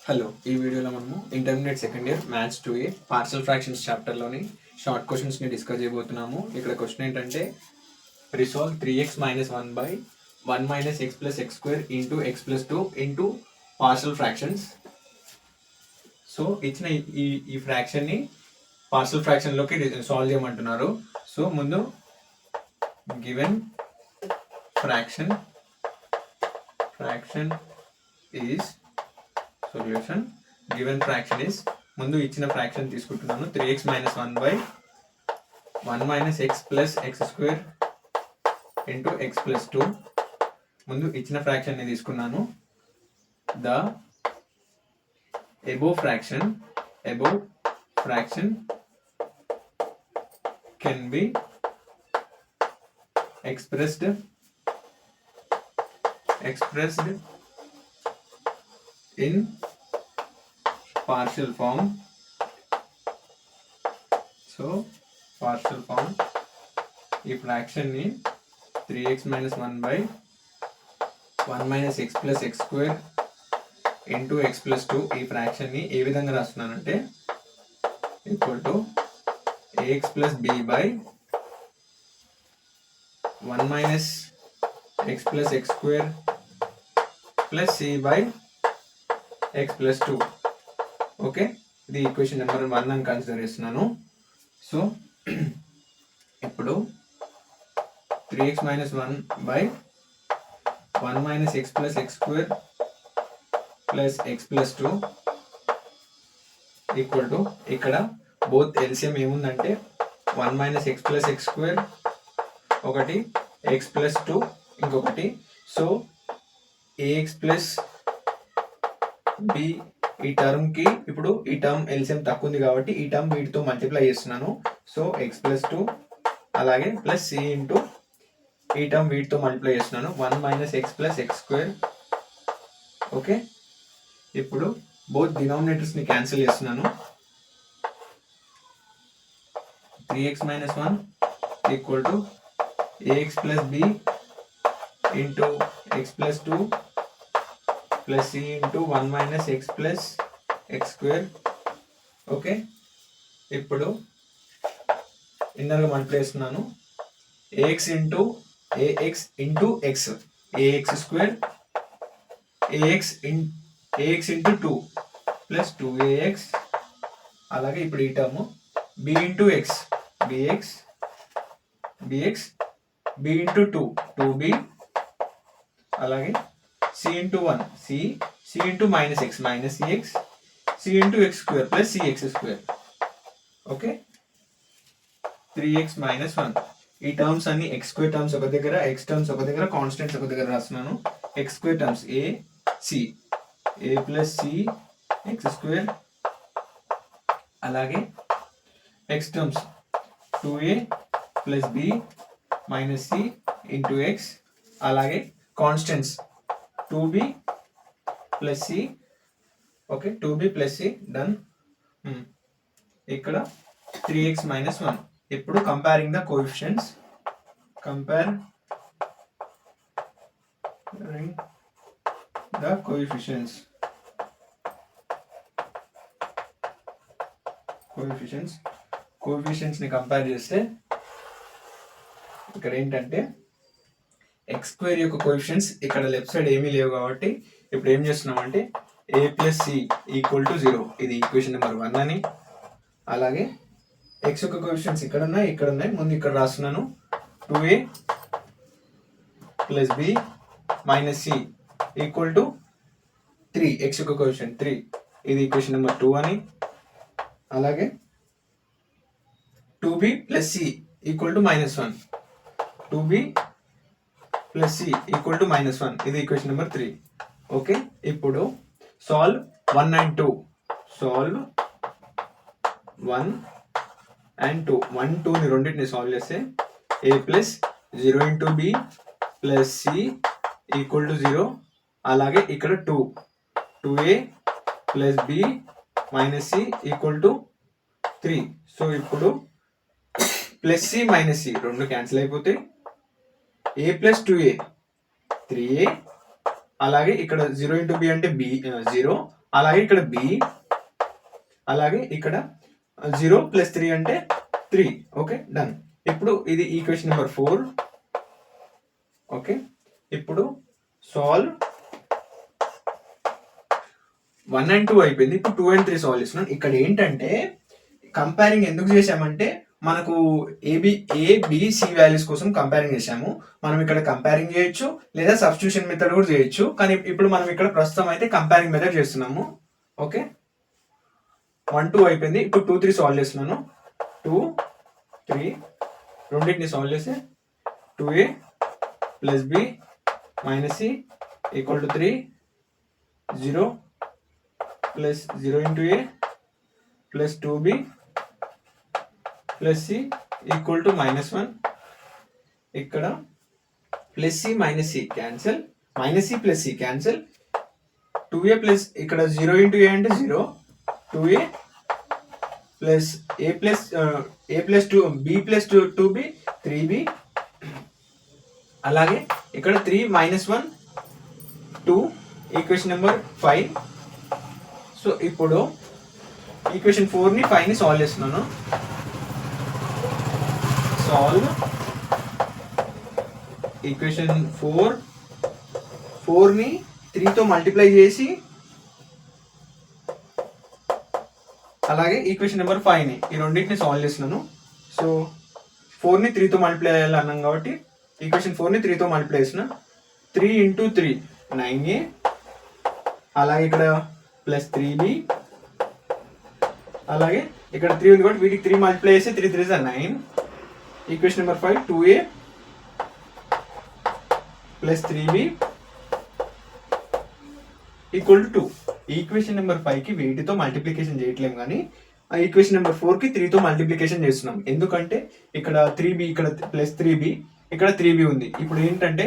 Hello, ఈ వీడియోలో మనము intermediate second year maths 2A partial fractions చాప్టర్లోని షార్ట్ క్వశ్చన్స్ని డిస్కస్ చేయబోతున్నాము. ఇక్కడ క్వశ్చన్ ఏంటంటే resolve 3x - 1 by 1 - x + x² into x + 2 into partial fractions. So ఇచ్చిన ఈ ఫ్రాక్షన్ని పార్షల్ ఫ్రాక్షన్లోకి సాల్వ్ చేయమంటున్నారు. సో ముందు given fraction is solution. Given fraction is ముందు ఇచ్చిన ఫ్రాక్షన్ తీసుకుంటున్నాను 3x - 1 by 1 - x + x² into x + 2. ముందు ఇచ్చిన ఫ్రాక్షన్ని తీసుకున్నాను. The above fraction can be expressed in partial form. So partial form, ఈ ఫ్రాక్షన్ ని 3x - 1 by 1 - x + x² into x + 2 ఈ fraction ని ఏ విధంగా రాస్తున్నానంటే equal to ax + b by 1 - x + x² plus c by x + 2. Okay, ఇది equation number 1 అని consider చేస్తున్నాను. So ఇప్పుడు 3x - 1 by 1 - x + x² plus x + 2 equal to ఇక్కడ both LCM ఏముందంటే 1 - x + x² ఒకటి, x + 2 ఇంకొకటి. సో ax plus b ఈ term కి ఇప్పుడు ఈ టర్మ్ ఎల్సిఎం తక్కువ ఉంది కాబట్టి ఈ టర్మ్ వీటితో మల్టిప్లై చేస్తున్నాను. సో x + 2 అలాగే ప్లస్ c ఇంటూ ఈ టర్మ్ వీటితో మల్టిప్లై చేస్తున్నాను 1 - x + x² ఓకే. ఇప్పుడు బోత్ డినామినేటర్స్ ని క్యాన్సిల్ చేస్తున్నాను. 3x - 1 equal to ax + b into x + 2 plus c into 1 - x + x² okay. ఇప్పుడు ఇన్నర్గా మల్టిప్లై చేస్తున్నాను. ax into x ax² ax into 2 plus 2ax అలాగే ఇప్పుడు ఈ term b into x bx b into 2 2b అలాగే c into 1 c into -x -cx c into x² plus cx². Okay, 3x - 1 ఈ terms అన్ని x² terms ఒక దగ్గర, x terms ఒక దగ్గర, కాన్స్టెంట్స్ ఒక దగ్గర రాస్తున్నాను. x² terms a plus c x² అలాగే x terms 2a plus b minus c into x అలాగే constants 2b plus c okay 2b plus c done. ఇక్కడ 3x - 1. ఇప్పుడు కంపేరింగ్ ద కోఎఫిషియెంట్స్ కోఎఫిషియెంట్స్ ని కంపేర్ చేస్తే ఇక్కడ ఏంటంటే x² యొక్క coefficients ఇక్కడ లెఫ్ట్ సైడ్ ఏమీ లేవు కాబట్టి ఇప్పుడు ఏం చేస్తున్నామంటే a plus c equal to 0 ఇది ఈక్వేషన్ నెంబర్ 1 అని. అలాగే x యొక్క కోఎఫిషియెంట్స్ ఇక్కడ ఉన్నాయి ముందు ఇక్కడ రాస్తున్నాను 2a plus b minus c equal to 3 x యొక్క కోఎఫిషియెంట్ 3 ఇది ఈక్వేషన్ నెంబర్ 2 అని. అలాగే 2b plus c equal to -1 2b plus c equal to -1 ఇది ఈక్వేషన్ నెంబర్ 3 ఓకే. ఇప్పుడు సాల్వ్ 1 and 2 1 2 ని రెండింటిని సాల్వ్ చేస్తే a plus 0 into b plus c equal to 0 అలాగే ఇక్కడ 2a plus b minus c equal to 3. So ఇప్పుడు plus c minus c రెండు cancel అయిపోతాయి. a plus 2a 3a అలాగే ఇక్కడ 0 ఇంటూ బి అంటే బి 0, అలాగే ఇక్కడ బి, అలాగే ఇక్కడ 0 ప్లస్ 3 అంటే 3. Okay, done. ఇప్పుడు ఇది ఈక్వేషన్ నెంబర్ 4. ఓకే, ఇప్పుడు సాల్వ్ 1 and 2 అయిపోయింది. ఇప్పుడు 2 and 3 సాల్వ్ చేస్తున్నాను. ఇక్కడ ఏంటంటే కంపేరింగ్ ఎందుకు చేసామంటే మనకు ఏబిసి వాల్యూస్ కోసం కంపేరింగ్ చేసాము. మనం ఇక్కడ కంపేరింగ్ చేయొచ్చు లేదా సబ్స్టిట్యూషన్ మెథడ్ కూడా చేయొచ్చు, కానీ ఇప్పుడు మనం ఇక్కడ ప్రస్తుతం అయితే కంపేరింగ్ మెథడ్ చేస్తున్నాము. ఓకే, 1, 2 అయిపోయింది. ఇప్పుడు 2, 3 సాల్వ్ చేస్తున్నాను. 2, 3 రెండింటిని సాల్వ్ చేస్తే 2a plus B minus C equal to 3, 0 plus 0 into A plus 2b plus C equal to -1. ఇక్కడ plus C minus C cancel, minus C plus C cancel. 2a plus ఇక్కడ 0 into A అంటే 0, 2a plus a plus 2 b plus 2b 3b, అలాగే ఇక్కడ 3 -1 2. Equation number 5. So ఇప్పుడు equation 4ని 5ని solve చేస్తున్నాను. Solve equation 4ని 3తో మల్టిప్లై చేసి, అలాగే ఈక్వేషన్ నెంబర్ 5ని ఈ రెండింటిని సాల్వ్ చేస్తున్నాను. సో 4ని 3తో మల్టిప్లై చేయాలి అన్నాం కాబట్టి ఈక్వేషన్ 4ని 3తో మల్టిప్లై చేసిన. 3 ఇంటూ 3 9a, అలాగే ఇక్కడ ప్లస్ 3b, అలాగే ఇక్కడ 3 ఉంది కాబట్టి వీటికి 3 మల్టిప్లై చేస్తే 3 3 9. Equation number 5 2a plus 3b equal to 2. Equation number 5కి వీటితో మల్టిప్లికేషన్ చేయట్లేము, కానీ ఆ ఈక్వేషన్ నెంబర్ 4కి 3తో మల్టిప్లికేషన్ చేస్తున్నాం. ఎందుకంటే ఇక్కడ 3b, ఇక్కడ ప్లస్ 3b, ఇక్కడ 3b ఉంది. ఇప్పుడు ఏంటంటే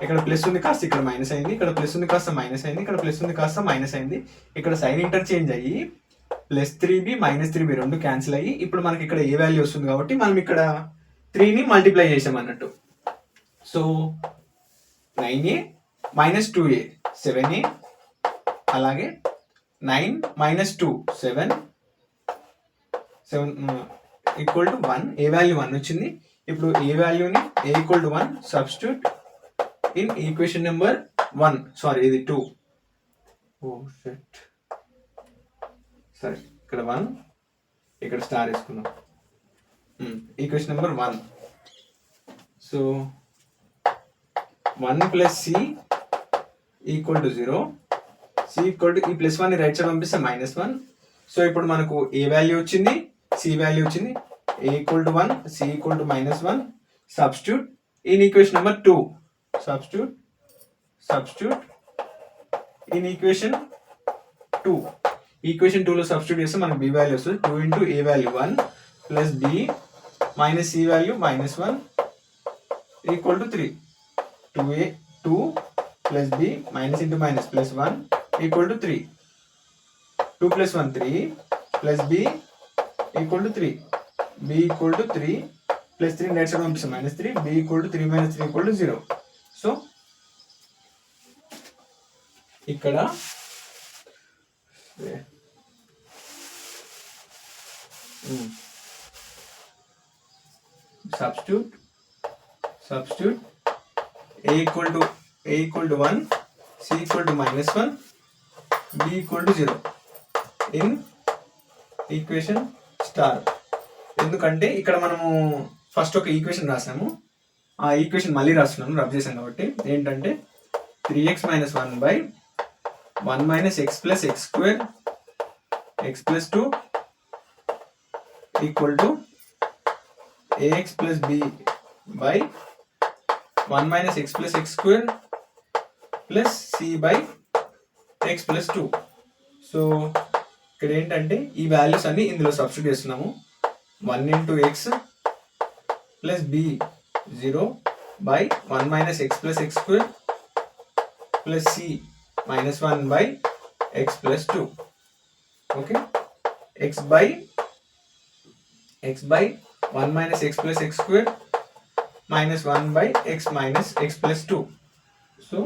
ఇక్కడ ప్లస్ ఉంది కాస్త ఇక్కడ మైనస్ అయింది, ఇక్కడ ప్లస్ ఉంది కాస్త మైనస్ అయింది, ఇక్కడ ప్లస్ ఉంది కాస్త మైనస్ అయింది. ఇక్కడ సైన్ ఇంటర్చేంజ్ అయ్యి ప్లస్ 3b మైనస్ 3b రెండు క్యాన్సిల్ అయ్యి ఇప్పుడు మనకి ఇక్కడ ఏ వాల్యూ వస్తుంది కాబట్టి మనం ఇక్కడ 3ని మల్టిప్లై చేసాం అన్నట్టు. So 9a minus 2a 7a, అలాగే 9 minus 2 7 equal to 1. A value 1 వచ్చింది. ఇప్పుడు ఏ వాల్యూని a equal to 1 substitute in equation number 1, sorry ఇది 2. సరే, ఇక్కడ 1, ఇక్కడ స్టార్ వేసుకున్నాం. Equation number 1. So 1 plus C equal to 0, C equal to ఈ ప్లస్ 1ని రైట్ సైడ్ పంపిస్తే -1. సో ఇప్పుడు మనకు ఏ వాల్యూ వచ్చింది, సి వాల్యూ వచ్చింది. A equal to 1, C equal to -1. Substitute in equation number 2. Substitute in equation 2. Equation 2లో substitute చేస్తే మనకు బి వాల్యూ వస్తుంది. 2 into A value 1 plus B minus C value -1 equal to 3. 2 plus B minus into minus plus 1 equal to 3. 2 plus 1 3 plus B equal to 3. B equal to 3 plus 3 right side పంపిస్తాం -3. B equal to 3 minus 3 equal to 0. So ఇక్కడ substitute a equal to 1, c equal to -1, b equal to 0 in equation star. ఎందుకంటే ఇక్కడ మనము first ఒక equation రాసాము, ఆ equation మళ్ళీ రాస్తున్నాము, rub చేసాం కాబట్టి. ఏంటంటే 3x - 1 by 1 - x plus x square x plus 2 equal to ax plus b by 1 - x plus x square plus c by x plus 2. So ఇక్కడ ఏంటంటే ఈ వాల్యూస్ అన్ని ఇందులో సబ్స్టిట్యూట్ చేస్తున్నాము. 1 into X plus B 0 by 1 - x plus x square plus c -1 by x plus 2. Okay, x by 1 - x plus x square -1 by x minus x plus 2. So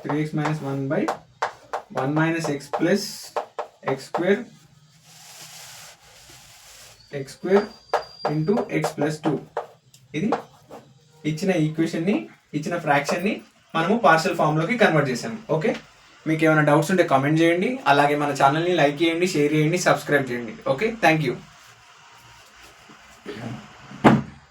3x minus 1 by 1 minus x plus x square into x plus 2. ఇది ఇచ్చిన ఈక్వేషన్ని, ఇచ్చిన ఫ్రాక్షన్ని మనము partial ఫామ్లోకి convert చేసాము. Okay, మీకు ఏమైనా doubts ఉంటే comment చేయండి. అలాగే మన ఛానల్ని లైక్ చేయండి, షేర్ చేయండి, సబ్స్క్రైబ్ చేయండి. Okay, thank you.